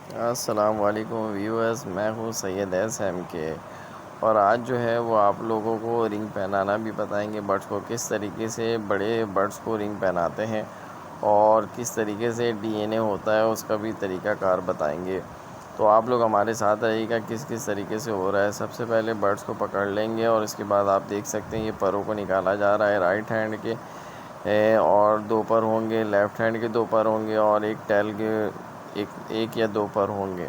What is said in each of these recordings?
अस्सलाम वालेकुम व्यूअर्स, मैं हूँ सैयद एसएम के। और आज जो है वो आप लोगों को रिंग पहनाना भी बताएंगे बर्ड्स को, किस तरीके से बड़े बर्ड्स को रिंग पहनाते हैं और किस तरीके से डीएनए होता है उसका भी तरीक़ाकार बताएंगे। तो आप लोग हमारे साथ रहिएगा किस किस तरीके से हो रहा है। सबसे पहले बर्ड्स को पकड़ लेंगे और इसके बाद आप देख सकते हैं ये परों को निकाला जा रहा है राइट हैंड के और दो पर होंगे, लेफ़्ट हैंड के दो पर होंगे और एक टैल के एक या दो पर होंगे,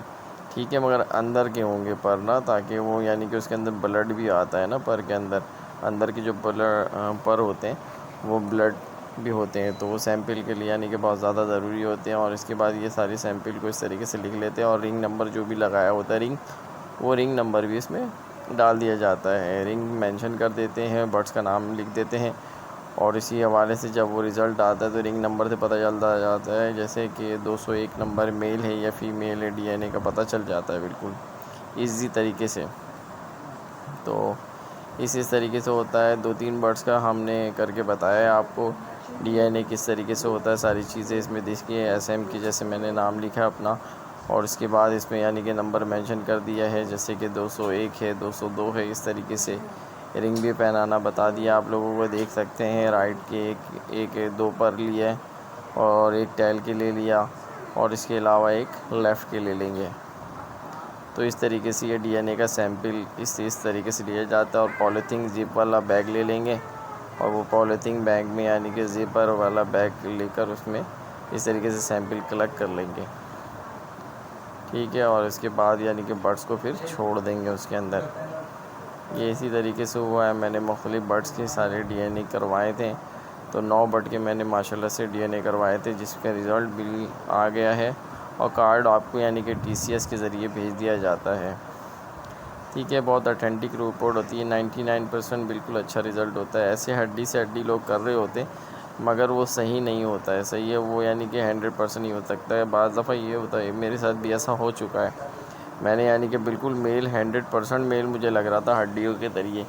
ठीक है। मगर अंदर के होंगे पर ना, ताकि वो यानी कि उसके अंदर ब्लड भी आता है ना, पर के अंदर के जो पर होते हैं वो ब्लड भी होते हैं, तो वो सैंपल के लिए यानी कि बहुत ज़्यादा ज़रूरी होते हैं। और इसके बाद ये सारी सैंपल को इस तरीके से लिख लेते हैं और रिंग नंबर जो भी लगाया होता है वो रिंग नंबर भी इसमें डाल दिया जाता है। रिंग मेंशन कर देते हैं, बर्ड्स का नाम लिख देते हैं और इसी हवाले से जब वो रिज़ल्ट आता है तो रिंग नंबर से पता चलता जाता है, जैसे कि 201 नंबर मेल है या फीमेल है, डीएनए का पता चल जाता है बिल्कुल इजी तरीके से। तो इस तरीके से होता है। 2-3 बर्ड्स का हमने करके बताया है आपको डीएनए किस तरीके से होता है, सारी चीज़ें इसमें देखिए एसएम की, जैसे मैंने नाम लिखा है अपना और इसके बाद इसमें यानी कि नंबर मेंशन कर दिया है, जैसे कि 201 है, 202 है, इस तरीके से रिंग भी पहनाना बता दिया आप लोगों को। देख सकते हैं राइट के एक दो पर लिया है और एक टैल के ले लिया और इसके अलावा एक लेफ़्ट के ले लेंगे। तो इस तरीके से ये डीएनए का सैंपल इस तरीके से लिया जाता है और पॉलीथीन ज़िप वाला बैग ले लेंगे और वो पॉलीथीन बैग में यानी कि ज़िपर वाला बैग लेकर उसमें इस तरीके से सैंपल कलेक्ट कर लेंगे, ठीक है। और इसके बाद यानी कि बर्ड्स को फिर छोड़ देंगे उसके अंदर। ये इसी तरीके से हुआ है। मैंने मुख्तलिफ़ बर्ड्स के सारे डीएनए करवाए थे, तो 9 बर्ड के मैंने माशाल्लाह से डीएनए करवाए थे, जिसका रिज़ल्ट भी आ गया है और कार्ड आपको यानी कि टीसीएस के ज़रिए भेज दिया जाता है, ठीक है। बहुत ऑथेंटिक रिपोर्ट होती है, 99% बिल्कुल अच्छा रिज़ल्ट होता है। ऐसे हड्डी से हड्डी लोग कर रहे होते मगर वो सही नहीं होता है, सही है वो यानी कि 100% ही हो सकता है। बाज़ दफ़ा ये होता है, मेरे साथ भी ऐसा हो चुका है। मैंने यानी कि बिल्कुल मेल 100% मेल मुझे लग रहा था हड्डियों के ज़रिए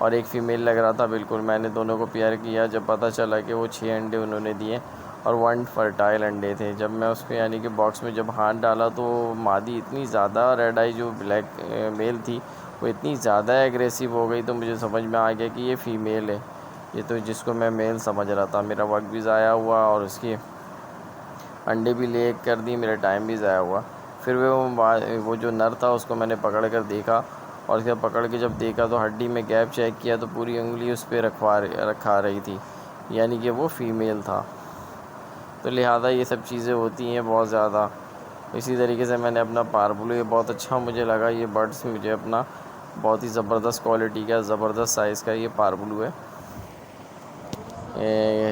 और एक फ़ीमेल लग रहा था बिल्कुल। मैंने दोनों को पेयर किया, जब पता चला कि वो 6 अंडे उन्होंने दिए और 1 फर्टाइल अंडे थे। जब मैं उस पर यानी कि बॉक्स में जब हाथ डाला तो मादी इतनी ज़्यादा रेड आई जो ब्लैक मेल थी वो इतनी ज़्यादा एग्रेसिव हो गई, तो मुझे समझ में आ गया कि ये फ़ीमेल है। ये तो जिसको मैं मेल समझ रहा था, मेरा वक्त भी ज़ाया हुआ और उसके अंडे भी ले कर दिए, मेरा टाइम भी ज़ाया हुआ। फिर वो जो नर था उसको मैंने पकड़ कर देखा और उसके पकड़ के जब देखा तो हड्डी में गैप चेक किया तो पूरी उंगली उस पर रखा रही थी, यानी कि वो फ़ीमेल था। तो लिहाजा ये सब चीज़ें होती हैं बहुत ज़्यादा। इसी तरीके से मैंने अपना पारब्लू, ये बहुत अच्छा मुझे लगा, ये बर्ड्स मुझे अपना बहुत ही ज़बरदस्त क्वालिटी का, ज़बरदस्त साइज़ का ये पारब्लू है,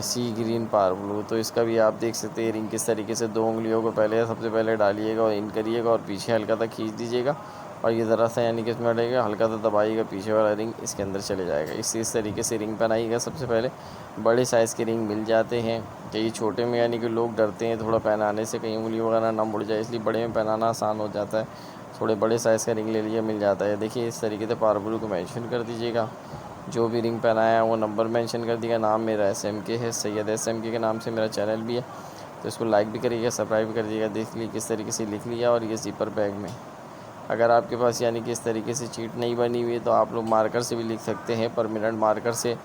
सी ग्रीन पारब्लू। तो इसका भी आप देख सकते हैं रिंग किस तरीके से, 2 उंगलियों को सबसे पहले डालिएगा और इन करिएगा और पीछे हल्का सा खींच दीजिएगा और ये ज़रा सा यानी कि इसमें रहेगा, हल्का सा दबाइएगा, पीछे वाला रिंग इसके अंदर चले जाएगा। इस तरीके से रिंग पहनाइएगा। सबसे पहले बड़े साइज़ के रिंग मिल जाते हैं, कई छोटे में यानी कि लोग डरते हैं थोड़ा पहनाने से, कहीं उंगली वगैरह ना मुड़ जाए, इसलिए बड़े में पहनाना आसान हो जाता है। थोड़े बड़े साइज़ का रिंग ले लीजिए, मिल जाता है। देखिए इस तरीके से पारब्लू को मेंशन कर दीजिएगा, जो भी रिंग पहनाया है वो नंबर मेंशन कर दिया। नाम मेरा एसएमके है, सैयद एसएमके के नाम से मेरा चैनल भी है, तो इसको लाइक भी करिएगा, सब्सक्राइब भी कर दीजिएगा। देख लीजिए किस तरीके से लिख लिया और ये ज़िपर बैग में। अगर आपके पास यानी कि इस तरीके से चीट नहीं बनी हुई है तो आप लोग मार्कर से भी लिख सकते हैं, परमानेंट मार्कर से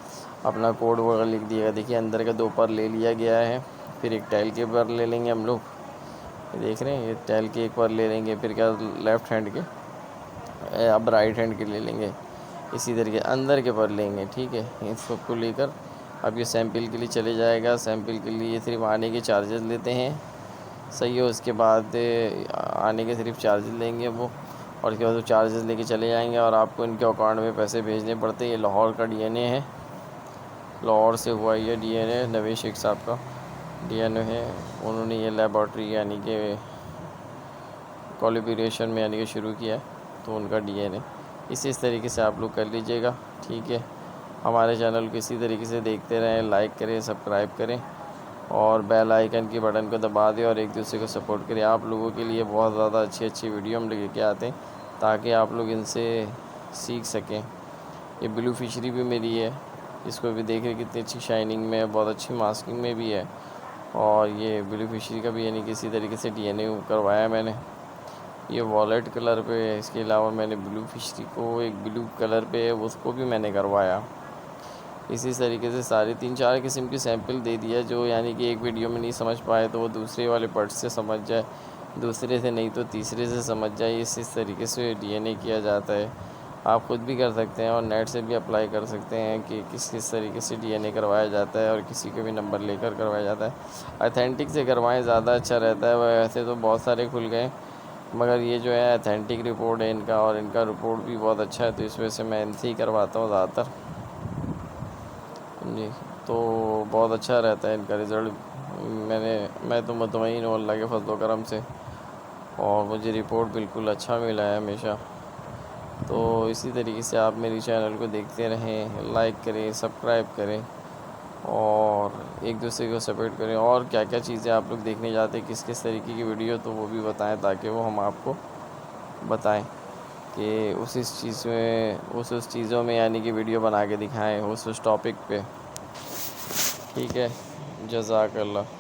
अपना कोड वगैरह लिख दिएगा। देखिए अंदर का 2 पर ले लिया गया है, फिर एक टैल के पर ले लेंगे हम लोग, ये देख रहे हैं, ये टैल के एक पर ले लेंगे, फिर क्या लेफ़्ट हैंड के, अब राइट हैंड के ले लेंगे, इसी तरीके अंदर के पर लेंगे, ठीक है। इस सबको लेकर अब ये सैंपल के लिए चले जाएगा। सैंपल के लिए सिर्फ आने के चार्जेस लेते हैं, सही है। उसके बाद आने के सिर्फ चार्जेस लेंगे वो, और उसके बाद वो चार्जेस लेके चले जाएंगे और आपको इनके अकाउंट में पैसे भेजने पड़ते हैं। ये लाहौर का डीएनए है, लाहौर से हुआ ये डीएनए, नवेद शेख साहब का डीएनए है। उन्होंने ये लेबॉर्ट्री यानी कि कोलैबोरेशन में यानी कि शुरू किया है, तो उनका डीएनए इस तरीके से आप लोग कर लीजिएगा, ठीक है। हमारे चैनल को इसी तरीके से देखते रहें, लाइक करें, सब्सक्राइब करें और बेल आइकन की बटन को दबा दें और एक दूसरे को सपोर्ट करें। आप लोगों के लिए बहुत ज़्यादा अच्छी अच्छी वीडियो हम लेके आते हैं ताकि आप लोग इनसे सीख सकें। ये ब्लू फिशरी भी मेरी है, इसको भी देख रहे कितनी अच्छी शाइनिंग में है, बहुत अच्छी मास्किंग में भी है। और ये ब्लू फिशरी का भी यानी कि इसी तरीके से डीएनए करवाया है मैंने। ये वॉलेट कलर पे है। इसके अलावा मैंने ब्लू फिशरी को एक ब्लू कलर पे है, उसको भी मैंने करवाया। इसी तरीके से सारे 3-4 किस्म की सैंपल दे दिया, जो यानी कि एक वीडियो में नहीं समझ पाए तो वो दूसरे वाले पार्ट से समझ जाए, दूसरे से नहीं तो तीसरे से समझ जाए। इस तरीके से डीएनए किया जाता है। आप खुद भी कर सकते हैं और नेट से भी अप्लाई कर सकते हैं कि किस तरीके से डीएनए करवाया जाता है और किसी का भी नंबर लेकर करवाया जाता है। ऑथेंटिक से करवाएं, ज़्यादा अच्छा रहता है। वैसे तो बहुत सारे खुल गए, मगर ये जो है ऑथेंटिक रिपोर्ट है इनका, और इनका रिपोर्ट भी बहुत अच्छा है, तो इस वजह से मैं इनसे ही करवाता हूँ ज़्यादातर जी। तो बहुत अच्छा रहता है इनका रिज़ल्ट। मैं तो मुतमईन हूँ अल्लाह के फजल करम से, और मुझे रिपोर्ट बिल्कुल अच्छा मिला है हमेशा। तो इसी तरीके से आप मेरी चैनल को देखते रहें, लाइक करें, सब्सक्राइब करें और एक दूसरे को सपोर्ट करें। और क्या क्या चीज़ें आप लोग देखने जाते हैं, किस किस तरीके की वीडियो, तो वो भी बताएं, ताकि वो हम आपको बताएं कि उस चीज़ में उस चीज़ों में यानी कि वीडियो बना के दिखाएं उस टॉपिक पे। ठीक है, जज़ाकल्लाह।